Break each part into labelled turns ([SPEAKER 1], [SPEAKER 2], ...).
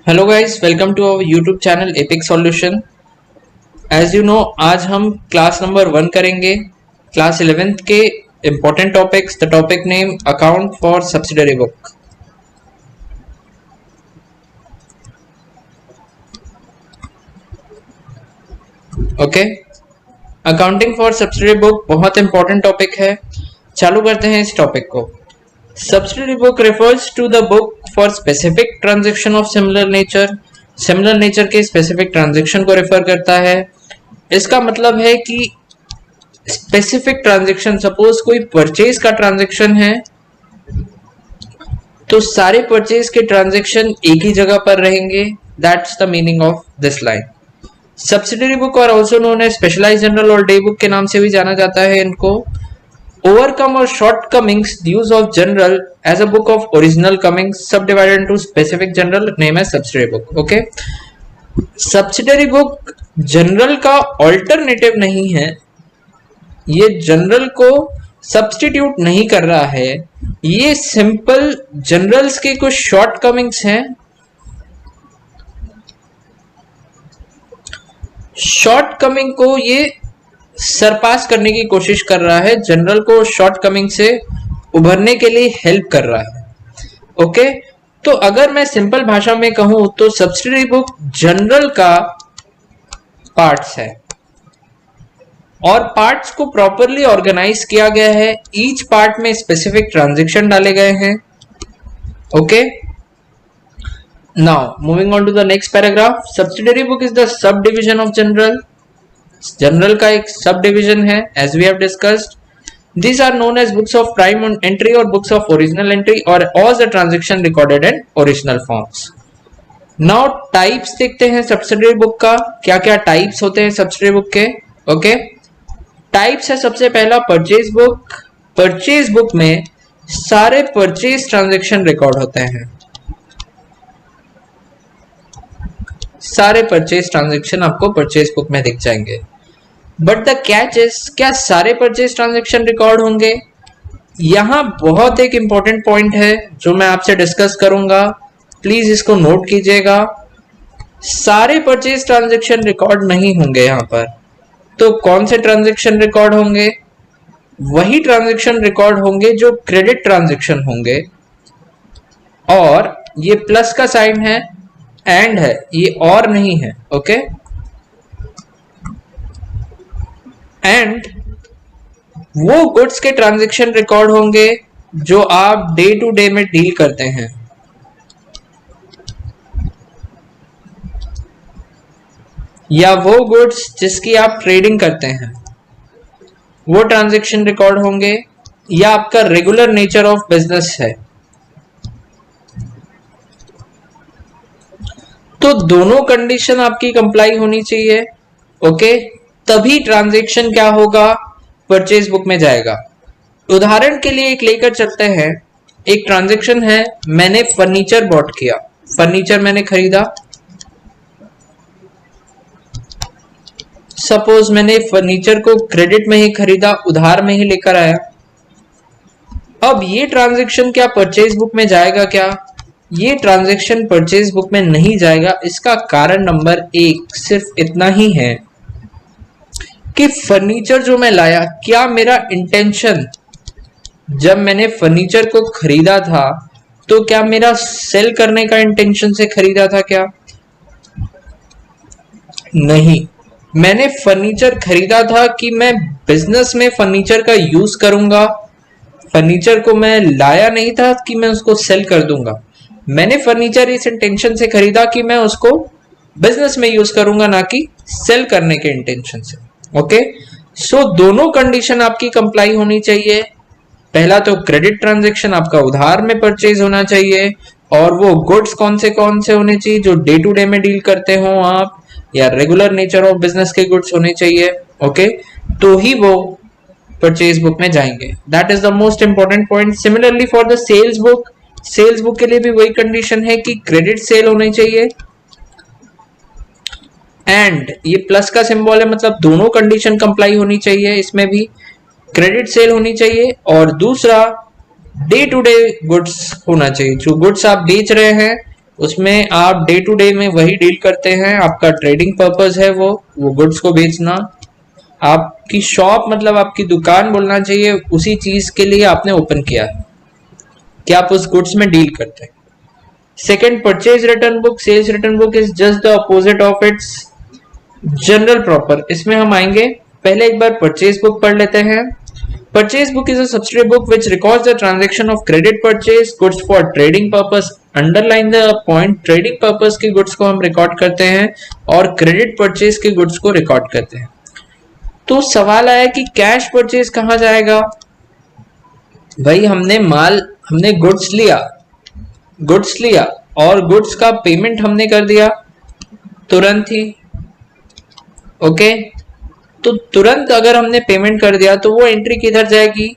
[SPEAKER 1] Hello guys, welcome to our YouTube channel epic solution. As you know, आज हम class number 1 करेंगे। Class 11th के important topics. The topic name account for subsidiary book. Okay, accounting for subsidiary book बहुत important topic है। चालू करते हैं इस टॉपिक को। Subsidiary book refers to the book for specific transaction of similar nature। Similar nature के specific transaction को refer करता है। इसका मतलब है कि specific transaction, suppose कोई purchase का transaction है तो सारे purchase के transaction एक ही जगह पर रहेंगे। That's the meaning of this line। Subsidiary book और also known as specialized general और day book के नाम से भी जाना जाता है इनको। Overcome or shortcomings, the use of general as a book of original comings subdivided into specific general name as subsidiary book। Okay, subsidiary book general का alternative नहीं है, ये general को substitute नहीं कर रहा है, ये simple generals के कुछ shortcomings हैं। shortcoming को ये सरपास करने की कोशिश कर रहा है, जनरल को शॉर्टकमिंग से उभरने के लिए हेल्प कर रहा है। ओके, तो अगर मैं सिंपल भाषा में कहूं तो सब्सिडरी बुक जनरल का पार्ट्स है और पार्ट्स को प्रॉपरली ऑर्गेनाइज किया गया है। ईच पार्ट में स्पेसिफिक ट्रांजैक्शन डाले गए हैं। Okay, now moving on to the next paragraph. Subsidiary book is the sub division of journal. Journal का एक सब डिविजन है, as we have discussed. These are known as books of prime entry or books of original entry or all the transaction recorded in original forms। Now types देखते हैं subsidiary book का, क्या क्या types होते हैं subsidiary book के। Okay, types है सबसे पहला परचेज बुक। परचेज बुक में सारे परचेज ट्रांजेक्शन रिकॉर्ड होते हैं। सारे परचेज ट्रांजैक्शन आपको परचेज बुक में दिख जाएंगे। बट द कैच इज, क्या सारे परचेज ट्रांजैक्शन रिकॉर्ड होंगे? यहां बहुत एक इंपॉर्टेंट पॉइंट है जो मैं आपसे डिस्कस करूंगा, प्लीज इसको नोट कीजिएगा। सारे परचेज ट्रांजैक्शन रिकॉर्ड नहीं होंगे यहां पर। तो कौन से ट्रांजैक्शन रिकॉर्ड होंगे? वही ट्रांजैक्शन रिकॉर्ड होंगे जो क्रेडिट ट्रांजैक्शन होंगे। और ये प्लस का साइन है, एंड है, ये और नहीं है। ओके, एंड वो गुड्स के ट्रांजैक्शन रिकॉर्ड होंगे जो आप डे टू डे में डील करते हैं, या वो गुड्स जिसकी आप ट्रेडिंग करते हैं, वो ट्रांजैक्शन रिकॉर्ड होंगे, या आपका रेगुलर नेचर ऑफ बिजनेस है। तो दोनों कंडीशन आपकी कंप्लाई होनी चाहिए। ओके, तभी ट्रांजैक्शन क्या होगा, परचेज बुक में जाएगा। उदाहरण के लिए एक लेकर चलते हैं। एक ट्रांजैक्शन है, मैंने फर्नीचर बॉट किया, फर्नीचर मैंने खरीदा। सपोज मैंने फर्नीचर को क्रेडिट में ही खरीदा, उधार में ही लेकर आया। अब ये ट्रांजैक्शन क्या परचेज बुक में जाएगा? क्या ये ट्रांजैक्शन परचेज बुक में नहीं जाएगा? इसका कारण नंबर 1 सिर्फ इतना ही है कि फर्नीचर जो मैं लाया, क्या मेरा इंटेंशन जब मैंने फर्नीचर को खरीदा था तो क्या मेरा सेल करने का इंटेंशन से खरीदा था? क्या नहीं, मैंने फर्नीचर खरीदा था कि मैं बिजनेस में फर्नीचर का यूज करूंगा। फर्नीचर को मैं लाया नहीं था कि मैं उसको सेल कर दूंगा। मैंने फर्नीचर इस इंटेंशन से खरीदा कि मैं उसको बिजनेस में यूज करूंगा, ना कि सेल करने के इंटेंशन से। ओके, सो दोनों कंडीशन आपकी कंप्लाई होनी चाहिए। पहला तो क्रेडिट ट्रांजैक्शन आपका उधार में परचेज होना चाहिए, और वो गुड्स कौन से होने चाहिए जो डे टू डे में डील करते हो आप, या रेगुलर नेचर ऑफ बिजनेस के गुड्स होने चाहिए। ओके, तो ही वो परचेज बुक में जाएंगे। That is the most important point. Similarly for the sales book, sales book के लिए भी वही कंडीशन है कि क्रेडिट सेल होनी चाहिए, एंड ये प्लस का सिंबल है, मतलब दोनों कंडीशन कंप्लाई होनी चाहिए। इसमें भी क्रेडिट सेल होनी चाहिए, और दूसरा डे टू डे गुड्स होना चाहिए। जो गुड्स आप बेच रहे हैं उसमें आप डे टू डे में वही डील करते हैं, आपका ट्रेडिंग पर्पस है वो गुड्स को बेचना। आपकी शॉप मतलब आपकी दुकान बोलना चाहिए, उसी चीज के लिए आपने ओपन किया है कि आप उस गुड्स में डील करते हैं। Second, purchase return book, sales return book is just the opposite of its journal proper. इसमें हम आएंगे, पहले एक बार परचेज बुक पढ़ लेते हैं। Purchase book is a subsidiary book which records the transaction of credit purchase goods for trading purpose. Underline the point, trading purpose के goods को हम रिकॉर्ड करते हैं और credit purchase के goods को रिकॉर्ड करते हैं। तो सवाल आया कि कैश परचेज कहाँ जाएगा? भाई हमने गुड्स लिया और गुड्स का पेमेंट हमने कर दिया तुरंत ही। ओके, तो तुरंत अगर हमने पेमेंट कर दिया तो वो एंट्री किधर जाएगी?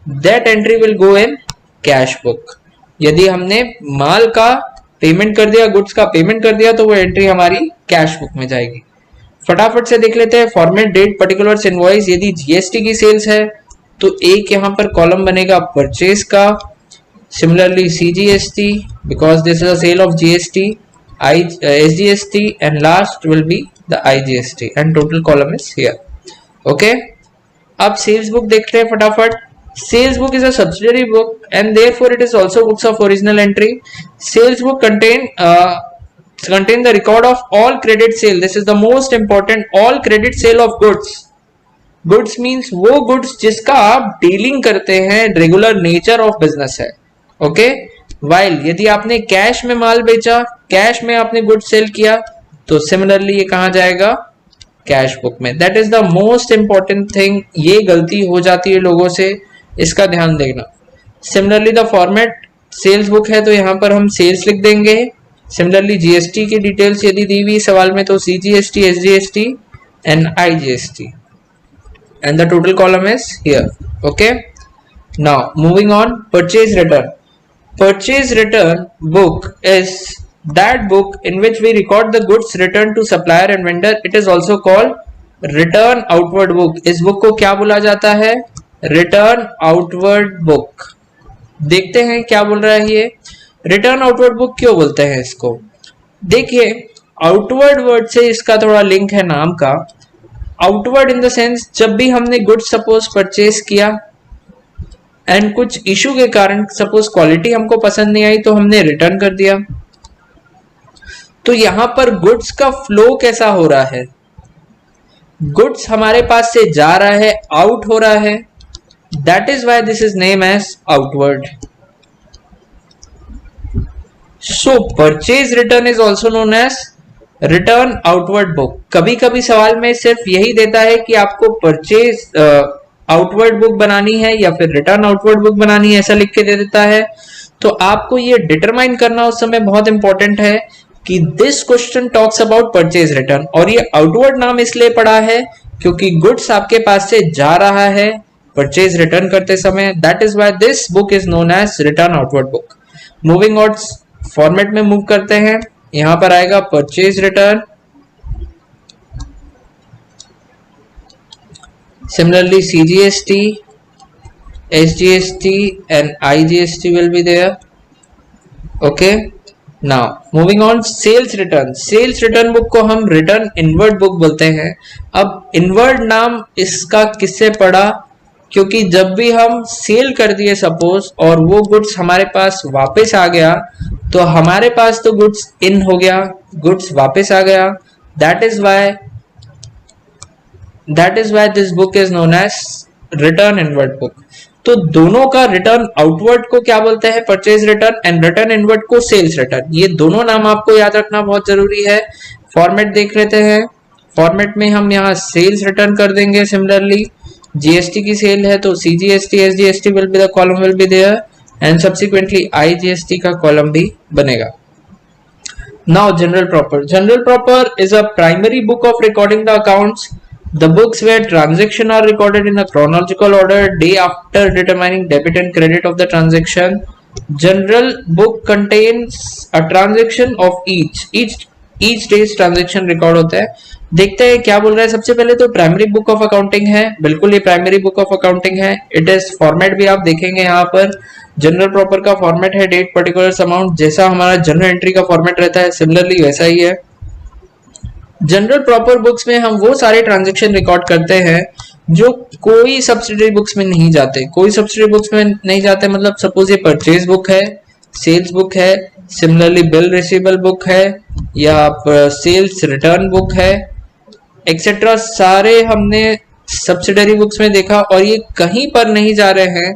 [SPEAKER 1] That entry will go in cash book. यदि हमने माल का पेमेंट कर दिया, गुड्स का पेमेंट कर दिया, तो वो एंट्री हमारी कैश बुक में जाएगी। फटाफट से देख लेते हैं फॉर्मेट, डेट, पर्टिकुलर्स, इनवॉइस। यदि जीएसटी की सेल्स है तो एक यहाँ पर कॉलम बनेगा परचेज का, similarly CGST because this is a sale of GST, SGST and last will be the IGST and total column is here. Okay, अब सेल्स बुक देखते हैं फटाफट। Sales book is a subsidiary book and therefore it is also books of original entry. Sales book contain the record of all credit sale. This is the most important, all credit sale of goods. Goods means वो goods जिसका आप dealing करते हैं, regular nature of business है। Okay, while यदि आपने cash में माल बेचा, कैश में आपने गुड्स सेल किया, तो सिमिलरली ये कहाँ जाएगा? कैश बुक में। That is the most important thing. ये गलती हो जाती है लोगों से, इसका ध्यान देना। Similarly the format, sales book है तो यहाँ पर हम सेल्स लिख देंगे। सिमिलरली जीएसटी की डिटेल्स यदि दी हुई सवाल में तो CGST, SGST and IGST and the total column is here. Okay, now moving on, purchase return. Purchase return book is that book in which we record the goods returned to supplier and vendor. It is also called return outward book. इस book को क्या बोला जाता है? Return outward book. देखते हैं क्या बोल रहा है ये। Return outward book क्यों बोलते हैं इसको? देखिए, outward वर्ड से इसका थोड़ा लिंक है नाम का। Outward in the sense, जब भी हमने गुड्स सपोज परचेज किया एंड कुछ इशू के कारण सपोज क्वालिटी हमको पसंद नहीं आई तो हमने रिटर्न कर दिया, तो यहां पर गुड्स का फ्लो कैसा हो रहा है? गुड्स हमारे पास से जा रहा है, आउट हो रहा है। That is why this is name as outward. So purchase return is also known as return outward book. कभी कभी सवाल में सिर्फ यही देता है कि आपको परचेज आउटवर्ड बुक बनानी है या फिर रिटर्न आउटवर्ड बुक बनानी है, ऐसा लिख के दे देता है। तो आपको ये डिटरमाइन करना उस समय बहुत इंपॉर्टेंट है कि this question talks about purchase return, और ये आउटवर्ड नाम इसलिए पड़ा है क्योंकि गुड्स आपके पास से जा रहा है परचेज रिटर्न करते समय। That is why this book is known as return outward book. Moving on, format में मूव करते हैं। यहां पर आएगा purchase return, similarly CGST, SGST and IGST will be there. Okay, now moving on, sales return. Sales return book को हम return inward book बोलते हैं। अब inward नाम इसका किससे पड़ा? क्योंकि जब भी हम सेल कर दिए सपोज और वो गुड्स हमारे पास वापस आ गया, तो हमारे पास तो गुड्स इन हो गया, गुड्स वापस आ गया। That is why this book is known as return inward book. तो दोनों का रिटर्न आउटवर्ड को क्या बोलते हैं? Purchase return, and return inward को सेल्स रिटर्न। ये दोनों नाम आपको याद रखना बहुत जरूरी है। फॉर्मेट देख लेते हैं। फॉर्मेट में हम यहाँ सेल्स रिटर्न कर देंगे। सिमिलरली जीएसटी की सेल है तो CGST, SGST will be the column will be there and subsequently IGST का कॉलम भी बनेगा। Now general proper. General proper is a primary book of recording the accounts. The books where transactions are recorded in a chronological order day after determining debit and credit of the transaction. General book contains a transaction of each each days transaction record होता है। देखते हैं क्या बोल रहा है। सबसे पहले तो प्राइमरी बुक ऑफ अकाउंटिंग है, बिल्कुल ये प्राइमरी बुक ऑफ अकाउंटिंग है। इट इज फॉर्मेट भी आप देखेंगे यहाँ पर जनरल प्रॉपर का फॉर्मेट है, डेट पर्टिकुलर अमाउंट, जैसा हमारा जनरल एंट्री का फॉर्मेट रहता है सिमिलरली वैसा ही है। जनरल प्रॉपर बुक्स में हम वो सारे ट्रांजेक्शन रिकॉर्ड करते हैं जो कोई सब्सिडरी बुक्स में नहीं जाते। कोई सब्सिडरी बुक्स में नहीं जाते मतलब सपोज ये परचेज बुक है, सेल्स बुक है, सिमिलरली बिल रिसीवेबल बुक है या सेल्स रिटर्न बुक है एक्सेट्रा, सारे हमने सब्सिडरी बुक्स में देखा और ये कहीं पर नहीं जा रहे हैं।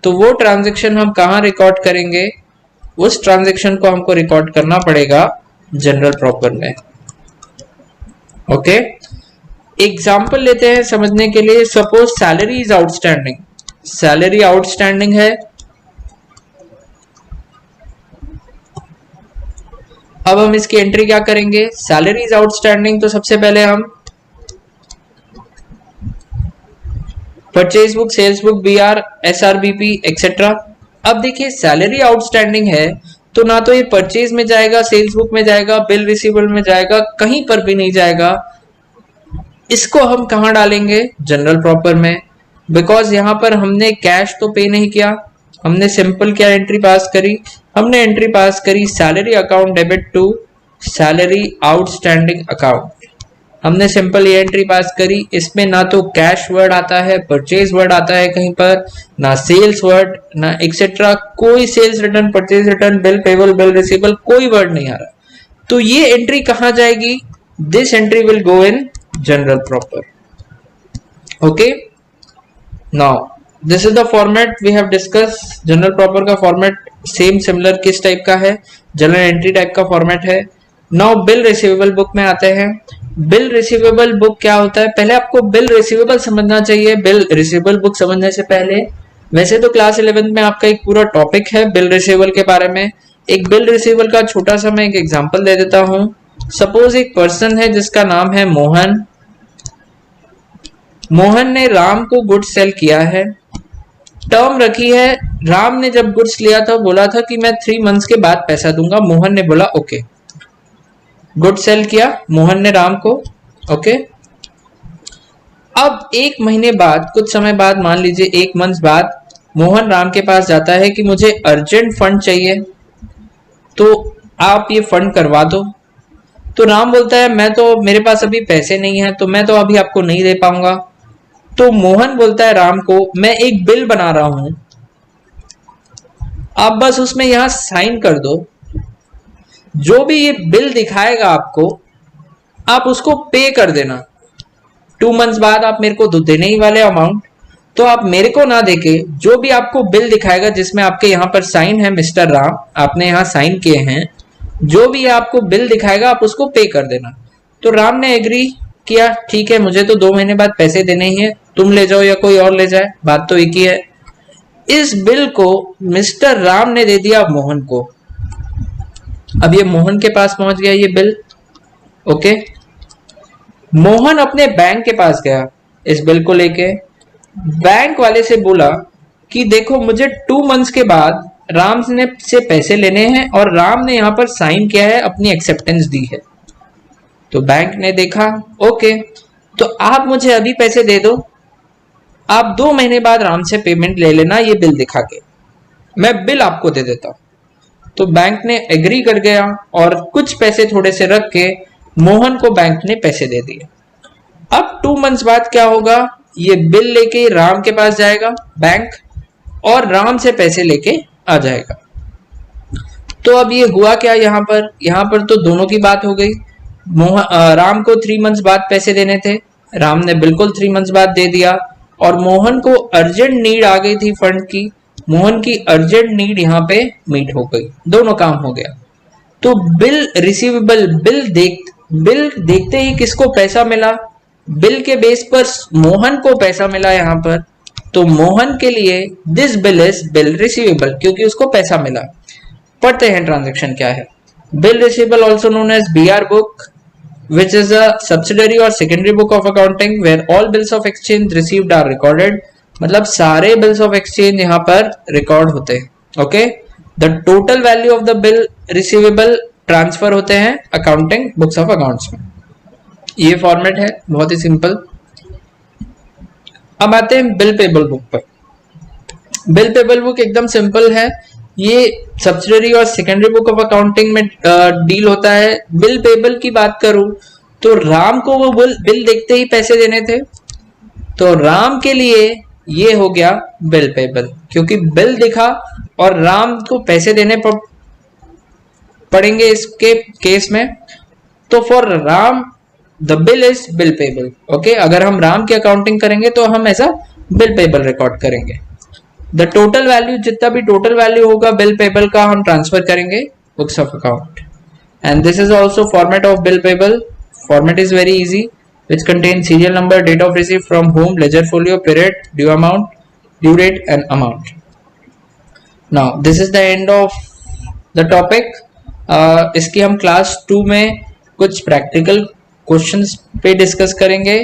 [SPEAKER 1] तो वो ट्रांजेक्शन हम कहाँ रिकॉर्ड करेंगे? उस ट्रांजेक्शन को हमको रिकॉर्ड करना पड़ेगा जनरल प्रॉपर में। ओके, एग्जाम्पल लेते हैं समझने के लिए। Suppose salary is outstanding, salary outstanding है। अब हम इसकी एंट्री क्या करेंगे? सैलरी इज आउटस्टैंडिंग, तो सबसे पहले हम purchase book, sales book, BR, SRBP etcetera. अब देखिए सैलरी आउटस्टैंडिंग है तो ना तो ये परचेज में जाएगा, सेल्स बुक में जाएगा, बिल रिसीवेबल में जाएगा, कहीं पर भी नहीं जाएगा। इसको हम कहाँ डालेंगे? जनरल प्रॉपर में, बिकॉज यहाँ पर हमने कैश तो पे नहीं किया, हमने सिंपल क्या एंट्री पास करी? हमने एंट्री पास करी salary account debit to salary outstanding account. हमने सिंपल ये एंट्री पास करी। इसमें ना तो कैश वर्ड आता है, परचेज वर्ड आता है कहीं पर, ना सेल्स वर्ड, ना एक्सेट्रा, कोई sales return, purchase return, bill payable, bill receivable, कोई वर्ड नहीं आ रहा। तो ये एंट्री कहाँ जाएगी? This entry will go in journal proper. Okay, now this is the format we have discuss. Journal proper का फॉर्मेट सेम सिमिलर किस टाइप का है? जनरल एंट्री टाइप का फॉर्मेट है। नाउ बिल रिसीवेबल बुक में आते हैं। बिल रिसीवेबल बुक क्या होता है? पहले आपको बिल रिसीवेबल समझना चाहिए बिल रिसीवेबल बुक समझने से पहले। वैसे तो क्लास 11 में आपका एक पूरा टॉपिक है बिल रिसीवेबल के बारे में। एक बिल रिसीवेबल का छोटा सा मैं एक एग्जांपल दे देता हूं। सपोज एक पर्सन है जिसका नाम है मोहन। मोहन ने राम को गुड्स सेल किया है, टर्म रखी है। राम ने जब गुड्स लिया था बोला था कि मैं 3 मंथ्स के बाद पैसा दूंगा। मोहन ने बोला ओके, गुड सेल किया मोहन ने राम को। ओके, अब 1 महीने बाद, कुछ समय बाद, मान लीजिए 1 मंथ बाद, मोहन राम के पास जाता है कि मुझे अर्जेंट फंड चाहिए तो आप ये फंड करवा दो। तो राम बोलता है मैं तो, मेरे पास अभी पैसे नहीं है तो मैं तो अभी आपको नहीं दे पाऊंगा। तो मोहन बोलता है राम को मैं एक बिल बना रहा हूं, आप बस उसमें यहां साइन कर दो। जो भी ये बिल दिखाएगा आपको, आप उसको पे कर देना। 2 मंथ्स बाद आप मेरे को देने ही वाले अमाउंट, तो आप मेरे को ना देके जो भी आपको बिल दिखाएगा जिसमें आपके यहाँ पर साइन है मिस्टर राम, आपने यहाँ साइन किए हैं, जो भी आपको बिल दिखाएगा आप उसको पे कर देना। तो राम ने एग्री किया, ठीक है मुझे तो 2 महीने बाद पैसे देने ही है, तुम ले जाओ या कोई और ले जाए, बात तो एक ही है। इस बिल को मिस्टर राम ने दे दिया मोहन को। अब ये मोहन के पास पहुंच गया ये बिल। ओके, मोहन अपने बैंक के पास गया इस बिल को लेके। बैंक वाले से बोला कि देखो मुझे 2 मंथ्स के बाद राम ने से पैसे लेने हैं और राम ने यहां पर साइन किया है, अपनी एक्सेप्टेंस दी है। तो बैंक ने देखा ओके, तो आप मुझे अभी पैसे दे दो, आप 2 महीने बाद राम से पेमेंट ले लेना ये बिल दिखा के, मैं बिल आपको दे देता हूं। तो बैंक ने एग्री कर गया और कुछ पैसे थोड़े से रख के मोहन को बैंक ने पैसे दे दिए। अब 2 मंथ्स बाद क्या होगा? ये बिल लेके राम के पास जाएगा बैंक और राम से पैसे लेके आ जाएगा। तो अब ये हुआ क्या यहाँ पर तो दोनों की बात हो गई। राम को 3 मंथ्स बाद पैसे देने थे, राम ने बिल्कुल 3 मंथ्स बाद दे दिया। और मोहन को अर्जेंट नीड आ गई थी फंड की, मोहन की अर्जेंट नीड यहाँ पे मीट हो गई, दोनों काम हो गया। तो बिल रिसीवेबल, बिल देखते ही किसको पैसा मिला? बिल के बेस पर मोहन को पैसा मिला यहाँ पर। तो मोहन के लिए this bill is bill receivable, क्योंकि उसको पैसा मिला। पढ़ते हैं ट्रांजेक्शन क्या है। Bill receivable also known as BR book which is a subsidiary or secondary book of accounting where all bills of exchange received are recorded। मतलब सारे bills of exchange यहाँ पर रिकॉर्ड होते हैं। Okay, the total value of the bill receivable transfer होते हैं accounting books of accounts में। ये फॉर्मेट है, बहुत ही सिंपल। अब आते हैं बिल पेबल बुक पर। बिल पेबल बुक एकदम सिंपल है। ये सब्सिडरी और सेकेंडरी बुक ऑफ अकाउंटिंग में डील होता है। बिल पेबल की बात करूं तो राम को वो बिल देखते ही पैसे देने थे, तो राम के लिए ये हो गया बिल पेबल, क्योंकि बिल दिखा और राम को पैसे देने पड़ेंगे इसके केस में। तो for Ram the bill is bill payable. Okay, अगर हम राम की अकाउंटिंग करेंगे तो हम ऐसा बिल पेबल रिकॉर्ड करेंगे। द टोटल वैल्यू, जितना भी टोटल वैल्यू होगा बिल पेबल का, हम ट्रांसफर करेंगे books of account. And this is also format of bill payable. Format is very easy, which contains serial number, date of receipt, from whom, ledger folio, period, due amount, due date and amount. Now this is the end of the topic. इसकी हम class 2 में कुछ practical questions पे discuss करेंगे।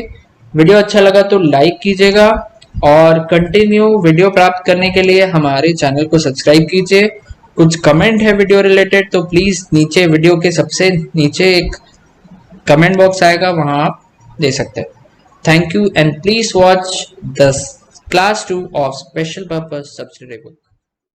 [SPEAKER 1] Video अच्छा लगा तो like कीजिएगा और कंटिन्यू वीडियो प्राप्त करने के लिए हमारे चैनल को सब्सक्राइब कीजिए। कुछ कमेंट है वीडियो रिलेटेड तो प्लीज नीचे वीडियो के सबसे नीचे एक कमेंट बॉक्स आएगा, वहां आप दे सकते हैं। Thank you and please watch the class 2 of special purpose subsidiary book.